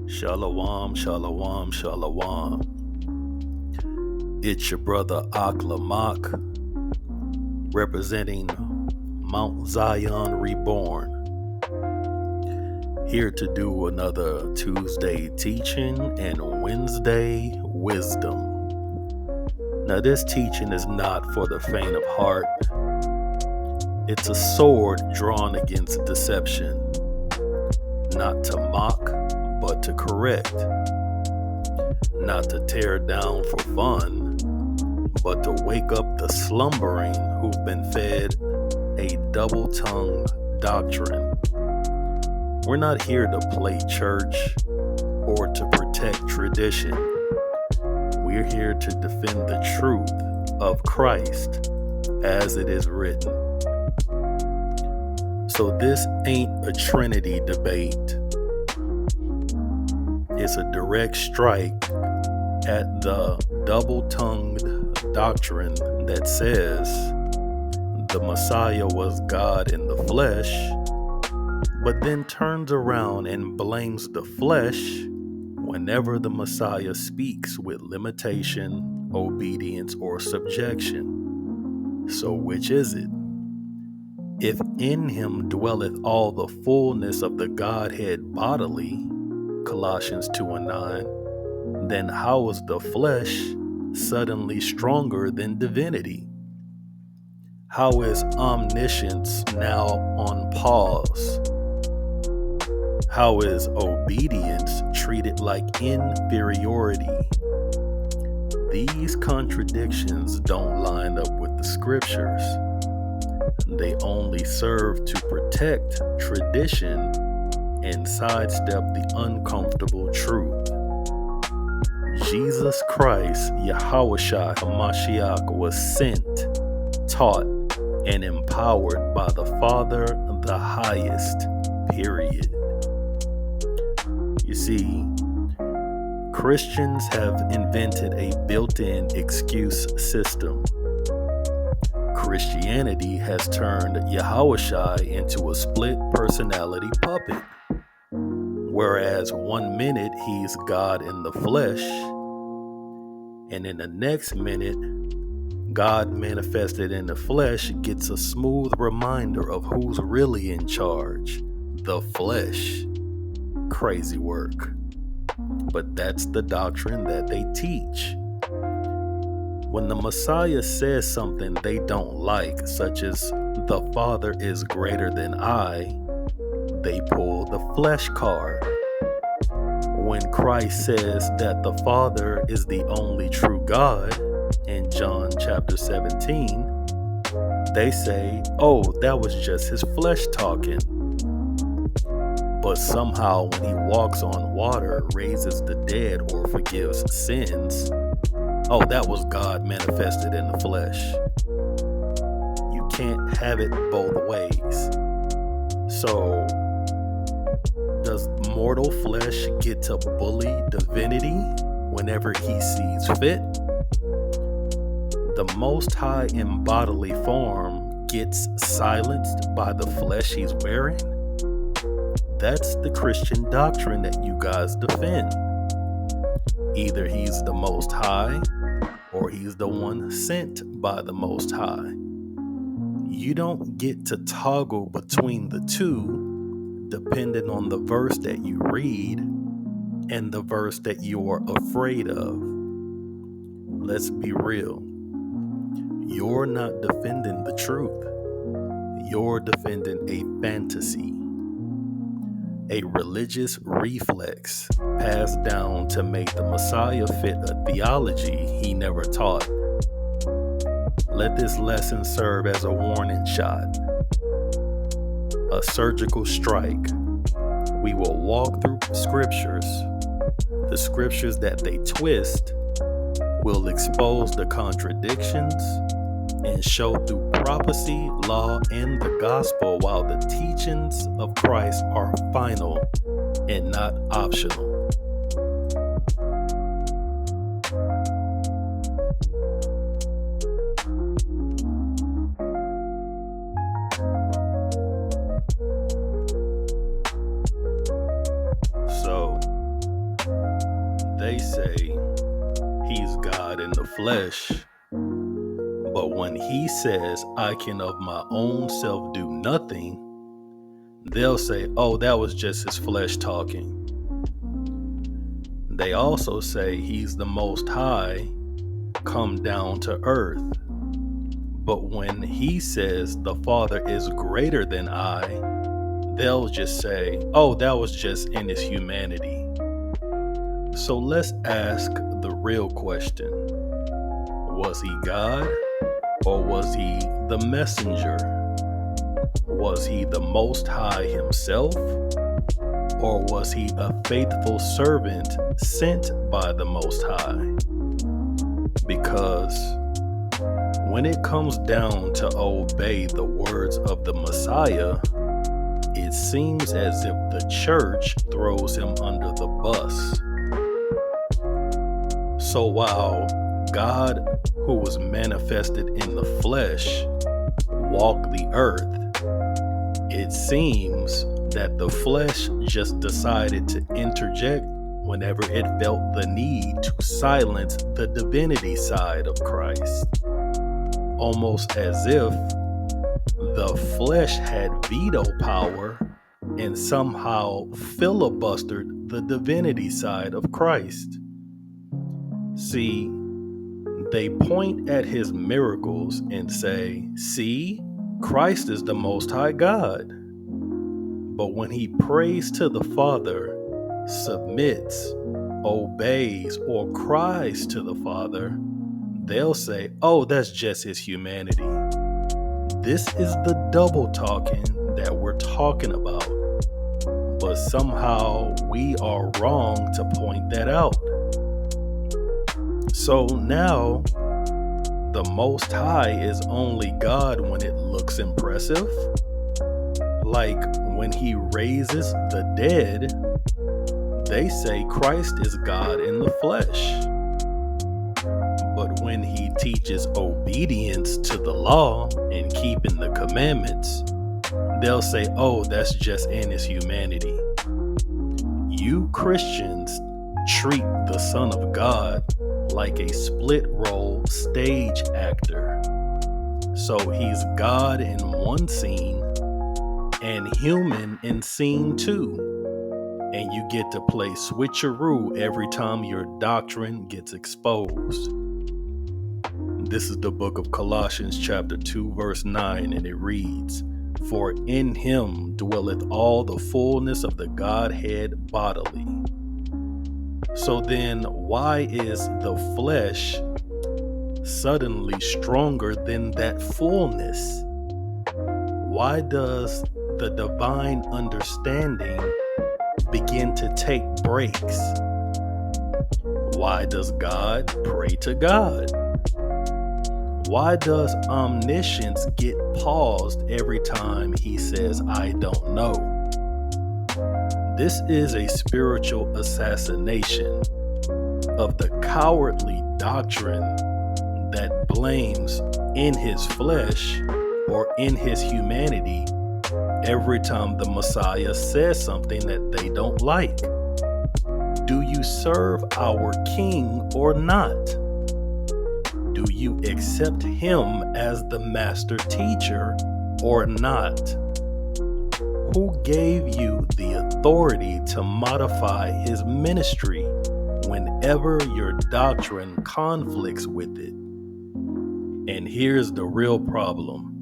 Shalom, shalom, shalom. It's your brother Aklamak, representing Mount Zion Reborn, here to do another Tuesday teaching and Wednesday wisdom. Now, this teaching is not for the faint of heart. It's a sword drawn against deception, not to mock, but to correct, not to tear down for fun, but to wake up the slumbering who've been fed a double-tongued doctrine. We're not here to play church or to protect tradition. We're here to defend the truth of Christ as it is written. So this ain't a Trinity debate. It's a direct strike at the double-tongued doctrine that says the Messiah was God in the flesh, but then turns around and blames the flesh whenever the Messiah speaks with limitation, obedience, or subjection. So which is it? If in him dwelleth all the fullness of the Godhead bodily, Colossians 2:9, then how is the flesh suddenly stronger than divinity? How is omniscience now on pause? How is obedience treated like inferiority? These contradictions don't line up with the scriptures. They only serve to protect tradition and sidestep the uncomfortable truth. Jesus Christ, Yahawashi Hamashiach, was sent, taught, and empowered by the Father, the highest, period. You see, Christians have invented a built-in excuse system. Christianity has turned Yahawashi into a split personality puppet. Whereas 1 minute he's God in the flesh, and in the next minute, God manifested in the flesh gets a smooth reminder of who's really in charge, the flesh. Crazy work. But that's the doctrine that they teach. When the Messiah says something they don't like, such as the Father is greater than I, they pull the flesh card. When Christ says that the Father is the only true God in John chapter 17, they say, oh, that was just his flesh talking. But somehow when he walks on water, raises the dead, or forgives sins, oh, that was God manifested in the flesh. You can't have it both ways. So, does mortal flesh get to bully divinity whenever he sees fit? The Most High in bodily form gets silenced by the flesh he's wearing? That's the Christian doctrine that you guys defend. Either he's the Most High, or he's the one sent by the Most High. You don't get to toggle between the two depending on the verse that you read and the verse that you're afraid of. Let's be real. You're not defending the truth. You're defending a fantasy, a religious reflex passed down to make the Messiah fit a theology he never taught. Let this lesson serve as a warning shot, a surgical strike. We will walk through scriptures. The scriptures that they twist will expose the contradictions and show through prophecy, law, and the gospel, while the teachings of Christ are final and not optional. So, they say he's God in the flesh, but when he says, I can of my own self do nothing, they'll say, oh, that was just his flesh talking. They also say he's the Most High, come down to earth. But when he says the Father is greater than I, they'll just say, oh, that was just in his humanity. So let's ask the real question. Was he God, or was he the messenger? Was he the Most High himself, or was he a faithful servant sent by the Most High? Because when it comes down to obey the words of the Messiah, it seems as if the church throws him under the bus. So while God, who was manifested in the flesh, walked the earth, it seems that the flesh just decided to interject whenever it felt the need to silence the divinity side of Christ. Almost as if the flesh had veto power and somehow filibustered the divinity side of Christ. See, they point at his miracles and say, see, Christ is the Most High God. But when he prays to the Father, submits, obeys, or cries to the Father, they'll say, oh, that's just his humanity. This is the double talking that we're talking about. But somehow we are wrong to point that out. So now, the Most High is only God when it looks impressive. Like when he raises the dead, they say Christ is God in the flesh. But when he teaches obedience to the law and keeping the commandments, they'll say, oh, that's just in his humanity. You Christians treat the Son of God like a split role stage actor. So he's God in one scene and human in scene two. And you get to play switcheroo every time your doctrine gets exposed. This is the book of Colossians chapter 2 verse 9, and it reads, for in him dwelleth all the fullness of the Godhead bodily. So then why is the flesh suddenly stronger than that fullness? Why does the divine understanding begin to take breaks? Why does God pray to God? Why does omniscience get paused every time he says, I don't know? This is a spiritual assassination of the cowardly doctrine that blames in his flesh or in his humanity every time the Messiah says something that they don't like. Do you serve our King or not? Do you accept him as the master teacher or not? Who gave you the authority to modify his ministry whenever your doctrine conflicts with it? And here's the real problem.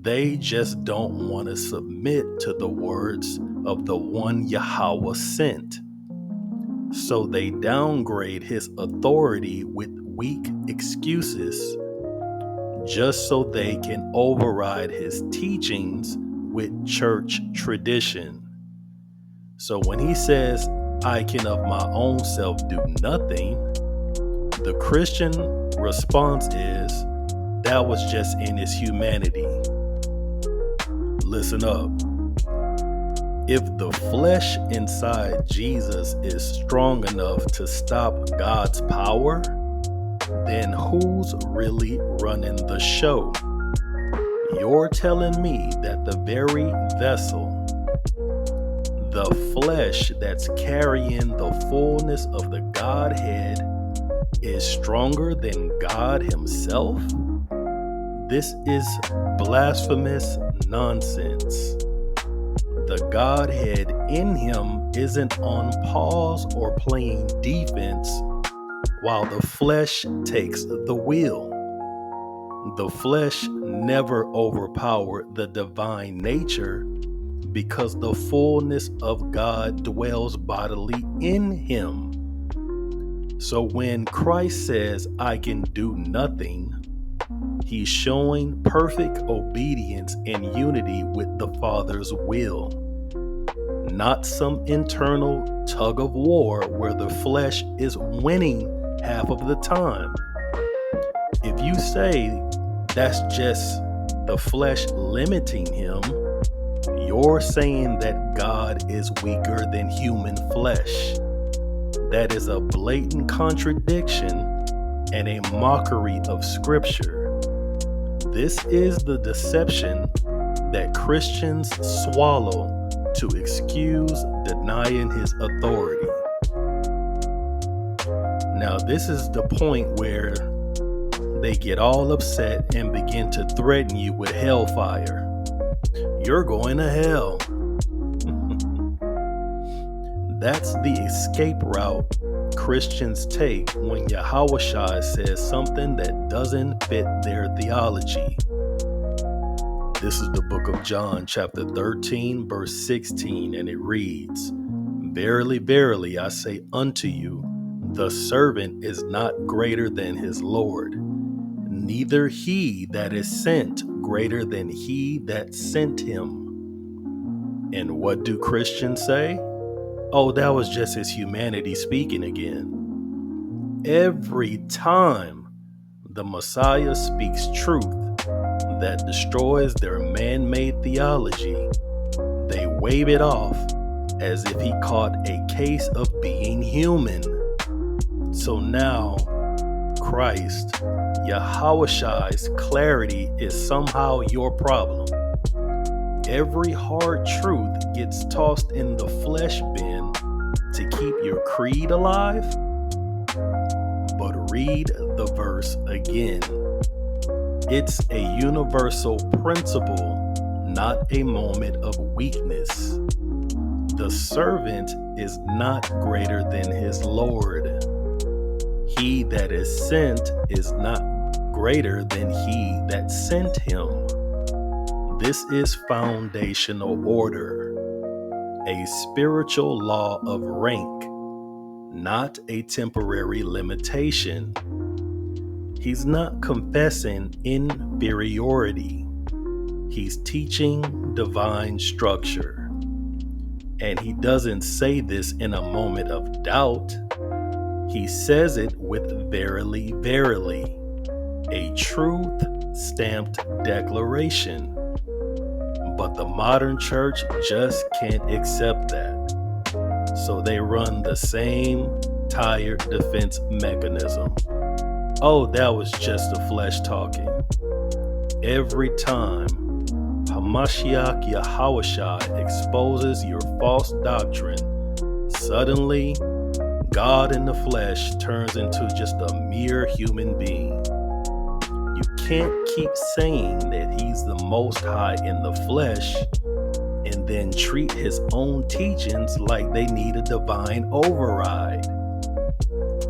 They just don't want to submit to the words of the one Yahweh sent. So they downgrade his authority with weak excuses just so they can override his teachings with church tradition. So when he says, I can of my own self do nothing, the Christian response is, that was just in his humanity. Listen up. If the flesh inside Jesus is strong enough to stop God's power, then who's really running the show? You're telling me that the very vessel, the flesh that's carrying the fullness of the Godhead is stronger than God himself? This is blasphemous nonsense. The Godhead in him isn't on pause or playing defense while the flesh takes the wheel. The flesh never overpowered the divine nature because the fullness of God dwells bodily in him. So when Christ says, I can do nothing, he's showing perfect obedience and unity with the Father's will, not some internal tug of war where the flesh is winning half of the time. If you say that's just the flesh limiting him, you're saying that God is weaker than human flesh. That is a blatant contradiction and a mockery of Scripture. This is the deception that Christians swallow to excuse denying his authority. Now, this is the point where they get all upset and begin to threaten you with hellfire. You're going to hell. That's the escape route Christians take when Yahawashi says something that doesn't fit their theology. This is the book of John, chapter 13, verse 16, and it reads, Verily, verily, I say unto you, the servant is not greater than his Lord, neither he that is sent greater than he that sent him. And what do Christians say? Oh, that was just his humanity speaking again. Every time the Messiah speaks truth that destroys their man-made theology, they wave it off as if he caught a case of being human. So now, Christ, Yahawashi's clarity is somehow your problem. Every hard truth gets tossed in the flesh bin to keep your creed alive? But read the verse again. It's a universal principle, not a moment of weakness. The servant is not greater than his Lord. He that is sent is not greater than he that sent him. This is foundational order, a spiritual law of rank, not a temporary limitation. He's not confessing inferiority. He's teaching divine structure. And he doesn't say this in a moment of doubt. He says it with verily, verily, a truth-stamped declaration. But the modern church just can't accept that. So they run the same tired defense mechanism. Oh, that was just the flesh talking. Every time Hamashiach Yahawashi exposes your false doctrine, suddenly God in the flesh turns into just a mere human being. You can't keep saying that he's the Most High in the flesh and then treat his own teachings like they need a divine override.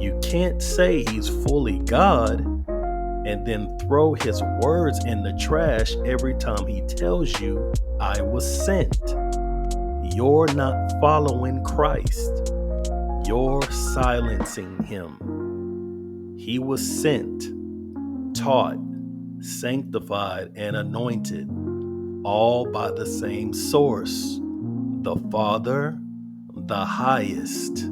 You can't say he's fully God and then throw his words in the trash every time he tells you, I was sent. You're not following Christ. You're silencing him. He was sent, taught, sanctified, and anointed, all by the same source, the Father, the highest.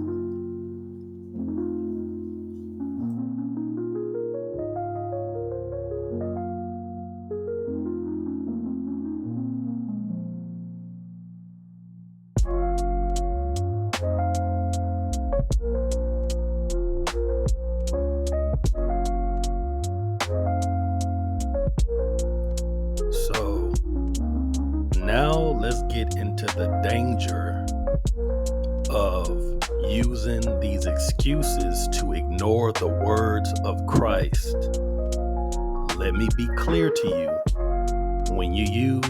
So now let's get into the danger of using these excuses to ignore the words of Christ. Let me be clear to you. When you use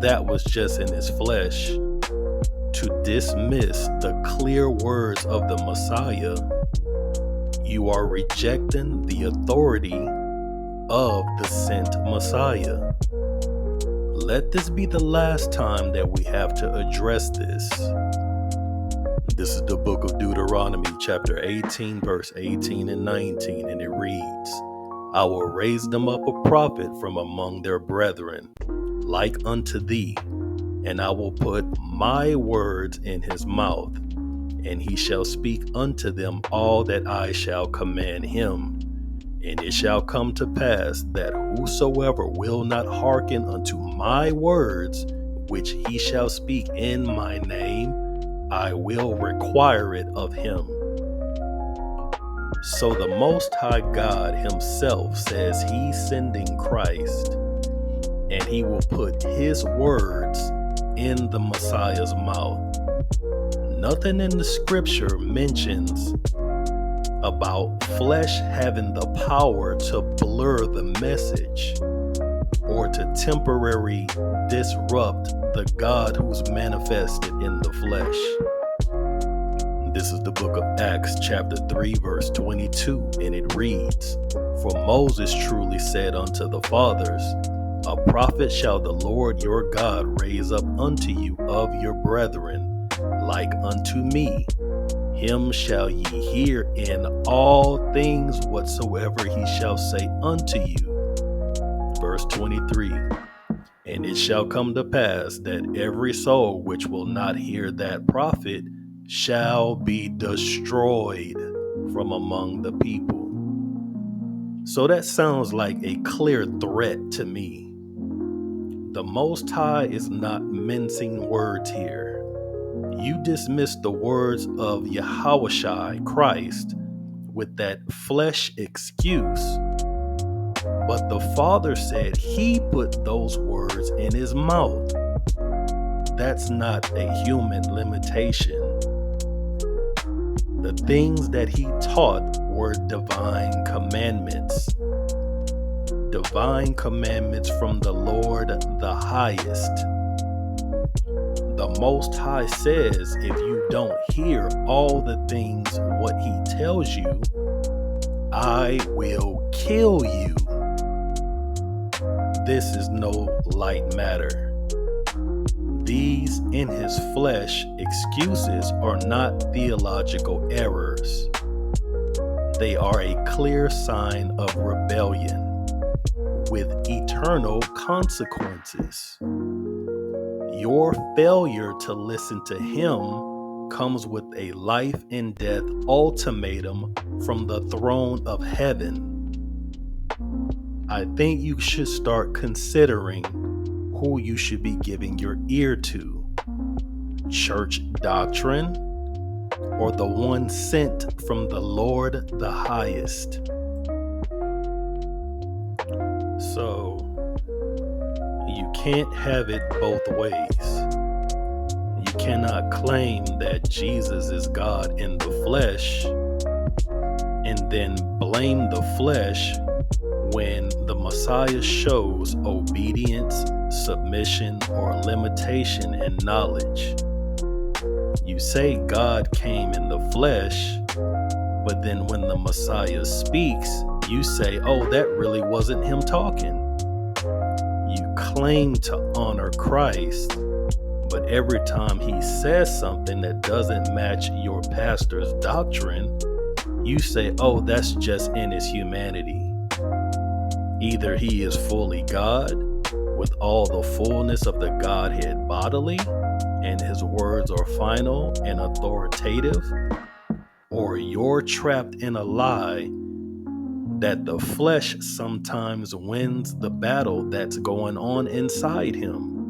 that was just in his flesh, to dismiss the clear words of the Messiah, you are rejecting the authority of the sent Messiah. Let this be the last time that we have to address this. This is the book of Deuteronomy, chapter 18, verse 18 and 19, and it reads, I will raise them up a prophet from among their brethren, like unto thee, and I will put my words in his mouth, and he shall speak unto them all that I shall command him. And it shall come to pass that whosoever will not hearken unto my words, which he shall speak in my name, I will require it of him. So the Most High God himself says he's sending Christ, and he will put his words in the Messiah's mouth. Nothing in the scripture mentions about flesh having the power to blur the message or to temporarily disrupt the God who's manifested in the flesh. This is the book of Acts, chapter 3, verse 22, and it reads, For Moses truly said unto the fathers, A prophet shall the Lord your God raise up unto you of your brethren, like unto me. Him shall ye hear in all things whatsoever he shall say unto you. Verse 23, And it shall come to pass that every soul which will not hear that prophet shall be destroyed from among the people. So that sounds like a clear threat to me. The Most High is not mincing words here. You dismiss the words of Yahawashi, Christ, with that flesh excuse, but the Father said he put those words in his mouth. That's not a human limitation. The things that he taught were divine commandments. Divine commandments from the Lord the highest. The Most High says if you don't hear all the things what he tells you, I will kill you. This is no light matter. These in his flesh excuses are not theological errors. They are a clear sign of rebellion with eternal consequences. Your failure to listen to him comes with a life and death ultimatum from the throne of heaven. I think you should start considering who you should be giving your ear to. Church doctrine or the one sent from the Lord the highest. So you can't have it both ways. You cannot claim that Jesus is God in the flesh and then blame the flesh when the Messiah shows obedience, submission, or limitation in knowledge. You say God came in the flesh, but then when the Messiah speaks, you say, oh, that really wasn't him talking. You claim to honor Christ, but every time he says something that doesn't match your pastor's doctrine, you say, oh, that's just in his humanity. Either he is fully God, with all the fullness of the Godhead bodily, and his words are final and authoritative, or you're trapped in a lie that the flesh sometimes wins the battle that's going on inside him.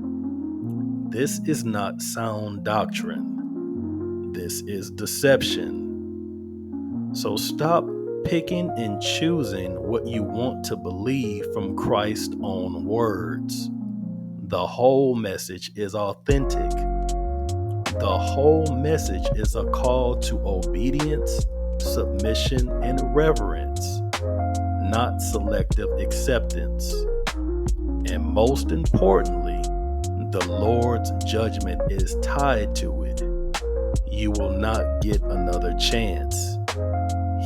This is not sound doctrine. This is deception. So stop picking and choosing what you want to believe from Christ's own words. The whole message is authentic. The whole message is a call to obedience, submission, and reverence, not selective acceptance. And most importantly, the Lord's judgment is tied to it. You will not get another chance.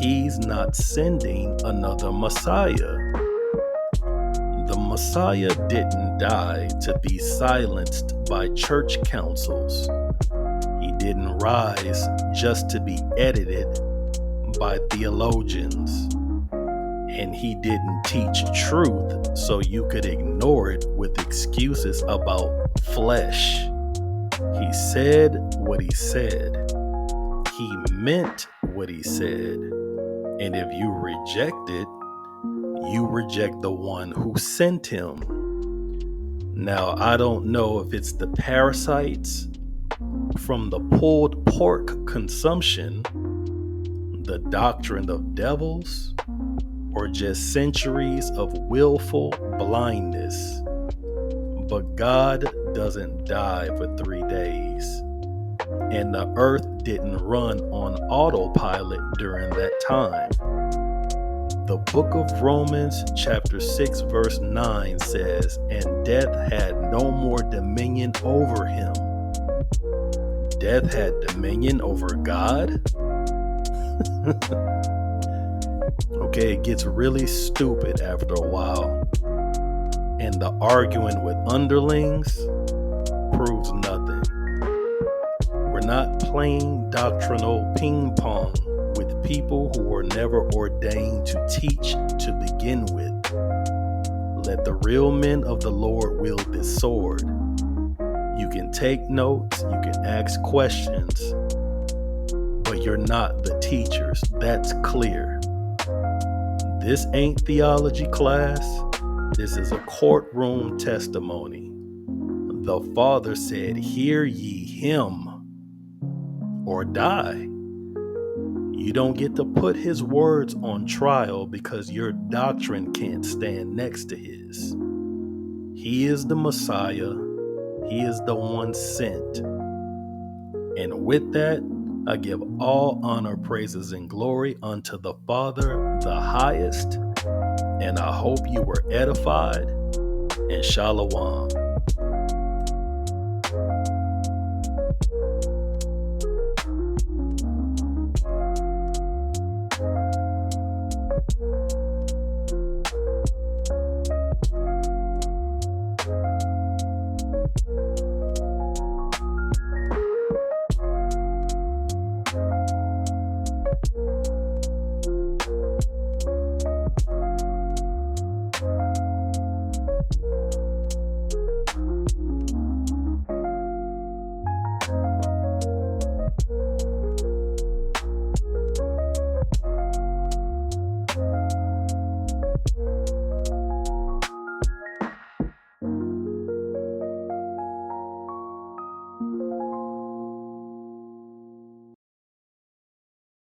He's not sending another Messiah. The Messiah didn't die to be silenced by church councils. He didn't rise just to be edited by theologians. And he didn't teach truth so you could ignore it with excuses about flesh. He said what he said. He meant what he said. And if you reject it, you reject the one who sent him. Now, I don't know if it's the parasites from the pulled pork consumption, the doctrine of devils, or just centuries of willful blindness. But God doesn't die for 3 days. And the earth didn't run on autopilot during that time. The book of Romans chapter 6 verse 9 says, "And death had no more dominion over him." Death had dominion over God? Okay, it gets really stupid after a while. And the arguing with underlings proves nothing. We're not playing doctrinal ping pong with people who were never ordained to teach to begin with. Let the real men of the Lord wield this sword. You can take notes, you can ask questions, but you're not the teachers. That's clear. This ain't theology class. This is a courtroom testimony. The Father said, "Hear ye him or die." You don't get to put his words on trial because your doctrine can't stand next to his. He is the Messiah. He is the one sent. And with that, I give all honor, praises, and glory unto the Father, the highest. And I hope you were edified. And Shalom.